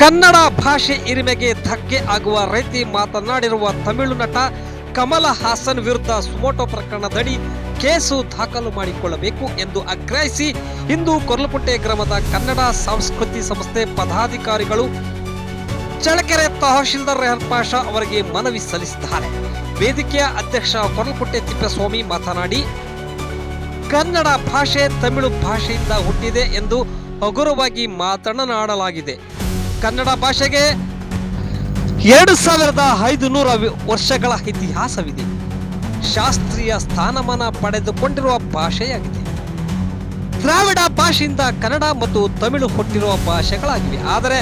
ಕನ್ನಡ ಭಾಷೆ ಹಿರಿಮೆಗೆ ಧಕ್ಕೆ ಆಗುವ ರೀತಿ ಮಾತನಾಡಿರುವ ತಮಿಳು ನಟ ಕಮಲ ಹಾಸನ್ ವಿರುದ್ಧ ಸುಮೋಟೋ ಪ್ರಕರಣದಡಿ ಕೇಸು ದಾಖಲು ಮಾಡಿಕೊಳ್ಳಬೇಕು ಎಂದು ಆಗ್ರಹಿಸಿ ಇಂದು ಕೊರ್ಲಪುಟ್ಟೆ ಗ್ರಾಮದ ಕನ್ನಡ ಸಂಸ್ಕೃತಿ ಸಂಸ್ಥೆ ಪದಾಧಿಕಾರಿಗಳು ಚಳ್ಳಕೆರೆ ತಹಶೀಲ್ದಾರ್ ರೆಹನ್ ಪಾಷಾ ಅವರಿಗೆ ಮನವಿ ಸಲ್ಲಿಸಿದ್ದಾರೆ. ವೇದಿಕೆಯ ಅಧ್ಯಕ್ಷ ಕೊರ್ಲಪುಟ್ಟೆ ತಿಪ್ಪೇಸ್ವಾಮಿ ಮಾತನಾಡಿ, ಕನ್ನಡ ಭಾಷೆ ತಮಿಳು ಭಾಷೆಯಿಂದ ಹುಟ್ಟಿದೆ ಎಂದು ಹಗುರವಾಗಿ ಮಾತನಾಡಲಾಗಿದೆ. ಕನ್ನಡ ಭಾಷೆಗೆ 2500 ವರ್ಷಗಳ ಇತಿಹಾಸವಿದೆ. ಶಾಸ್ತ್ರೀಯ ಸ್ಥಾನಮಾನ ಪಡೆದುಕೊಂಡಿರುವ ಭಾಷೆಯಾಗಿದೆ. ದ್ರಾವಿಡ ಭಾಷೆಯಿಂದ ಕನ್ನಡ ಮತ್ತು ತಮಿಳು ಹುಟ್ಟಿರುವ ಭಾಷೆಗಳಾಗಿವೆ. ಆದರೆ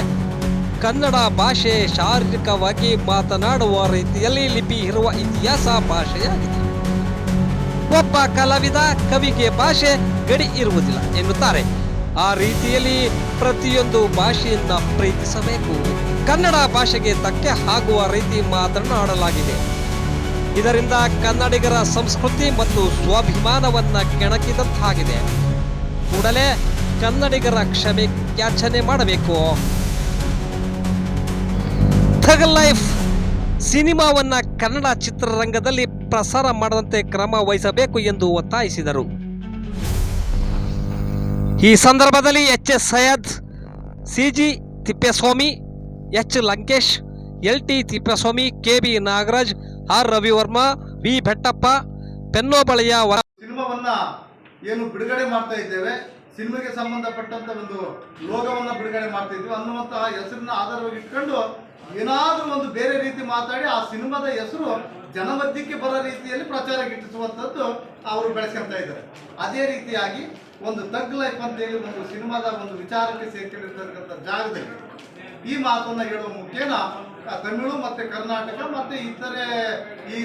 ಕನ್ನಡ ಭಾಷೆ ಶಾರೀರಿಕವಾಗಿ ಮಾತನಾಡುವ ರೀತಿಯಲ್ಲಿ ಲಿಪಿ ಇರುವ ಇತಿಹಾಸ ಭಾಷೆಯಾಗಿದೆ. ಒಬ್ಬ ಕಲಾವಿದ ಕವಿಗೆ ಭಾಷೆ ಗಡಿ ಇರುವುದಿಲ್ಲ ಎನ್ನುತ್ತಾರೆ. ಆ ರೀತಿಯಲ್ಲಿ ಪ್ರತಿಯೊಂದು ಭಾಷೆಯನ್ನ ಪ್ರೀತಿಸಬೇಕು. ಕನ್ನಡ ಭಾಷೆಗೆ ಧಕ್ಕೆ ಆಗುವ ರೀತಿ ಮಾತನಾಡಲಾಗಿದೆ. ಇದರಿಂದ ಕನ್ನಡಿಗರ ಸಂಸ್ಕೃತಿ ಮತ್ತು ಸ್ವಾಭಿಮಾನವನ್ನ ಕೆಣಕಿದಂತಾಗಿದೆ. ಕೂಡಲೇ ಕನ್ನಡಿಗರ ಕ್ಷಮೆ ಯಾಚನೆ ಮಾಡಬೇಕು. ಥಗ್ ಲೈಫ್ ಸಿನಿಮಾವನ್ನ ಕನ್ನಡ ಚಿತ್ರರಂಗದಲ್ಲಿ ಪ್ರಸಾರ ಮಾಡದಂತೆ ಕ್ರಮ ವಹಿಸಬೇಕು ಎಂದು ಒತ್ತಾಯಿಸಿದರು. ಈ ಸಂದರ್ಭದಲ್ಲಿ H S. Syed, C G. Thippeswamy, H. Lankesh, L T. Thippeswamy, K B. Nagaraj, R. Ravivarma, V. Bettappa, ಪೆನ್ನೋಬಳೆಯ ಸಿನಿಮಾವನ್ನ ಏನು ಬಿಡುಗಡೆ ಮಾಡ್ತಾ ಇದ್ದೇವೆ, ಸಿನಿಮಾಗೆ ಸಂಬಂಧಪಟ್ಟಂತ ಒಂದು ಲೋಗವನ್ನ ಬಿಡುಗಡೆ ಮಾಡ್ತಾ ಇದ್ವಿ ಅನ್ನುವಂತಹ ಹೆಸರನ್ನ ಆಧಾರವಾಗಿ ಇಟ್ಕೊಂಡು ಏನಾದರೂ ಒಂದು ಬೇರೆ ರೀತಿ ಮಾತಾಡಿ ಆ ಸಿನಿಮಾದ ಹೆಸರು ಜನಮಧ್ಯಕ್ಕೆ ಬರೋ ರೀತಿಯಲ್ಲಿ ಪ್ರಚಾರ ಗಿಟ್ಟಿಸುವಂಥದ್ದು ಅವರು ಬೆಳೆಸ್ಕೊಂತ ಇದ್ದಾರೆ. ಅದೇ ರೀತಿಯಾಗಿ ಒಂದು ಥಗ್ ಲೈಫ್ ಅಂತೇಳಿ ಒಂದು ಸಿನಿಮಾದ ಒಂದು ವಿಚಾರಕ್ಕೆ ಸೇರ್ಕೊಂಡಿರ್ತಕ್ಕಂಥ ಜಾಗದಲ್ಲಿ ಈ ಮಾತನ್ನ ಹೇಳುವ ಮುಖೇನ ತಮಿಳು ಮತ್ತೆ ಕರ್ನಾಟಕ ಮತ್ತೆ ಇತರೆ ಈ